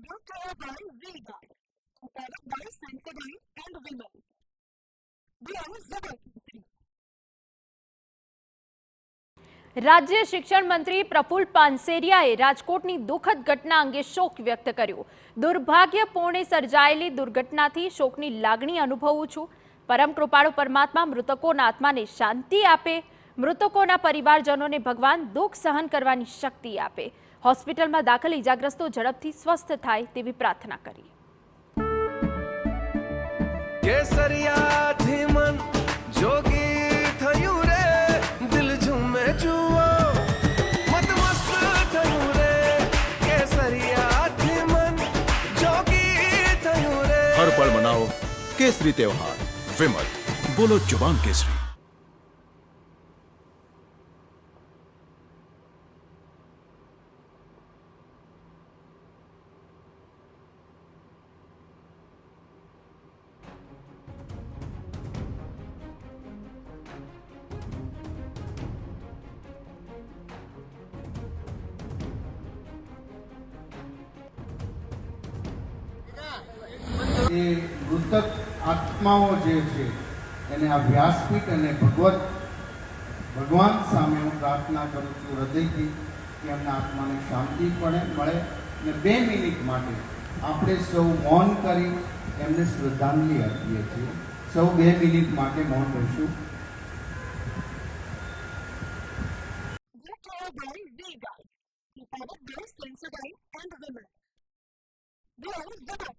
Brought to you by V-Guard, a product by Sensodyne and Vimal. We are Zebra. રાજ્ય શિક્ષણ મંત્રી પ્રફુલ્લ પાનસેરિયાએ રાજકોટની દુઃખદ ઘટના અંગે શોક વ્યક્ત કર્યો. દુર્ભાગ્યપૂર્ણે સર્જાયેલી દુર્ઘટનાથી શોકની લાગણી અનુભવું છું. પરમ કૃપાળુ પરમાત્મા મૃતકોના આત્માને શાંતિ આપે. મૃતકોના પરિવારજનોને ભગવાન દુઃખ સહન કરવાની શક્તિ આપે. હોસ્પિટલમાં દાખલ ઇજાગ્રસ્તો ઝડપથી સ્વસ્થ થાય તેવી પ્રાર્થના કરી. કેસરિયાથી મન જોગી થયું રે, દિલ ઝૂમે જુઓ મતમસ્ત થયું રે. કેસરિયાથી મન જોગી થયું રે. હર પળ મનાવો કેસરી त्योहार. વિમલ, બોલો જુબાન કેસરી. એ મૃતક આત્માઓ જે છે એને આ વ્યાસપીઠ અને ભગવાન સામે હું પ્રાર્થના કરું છું હૃદયથી કે એમના આત્માને શાંતિ મળે અને 2 મિનિટ માટે આપણે સૌ મૌન કરી એમને શ્રદ્ધાંજલિ આપીએ છીએ. સૌ 2 મિનિટ માટે મૌન રહીશું. Brought to you by V-Guard, a product by Sensodyne and Vimal. We are Zebra.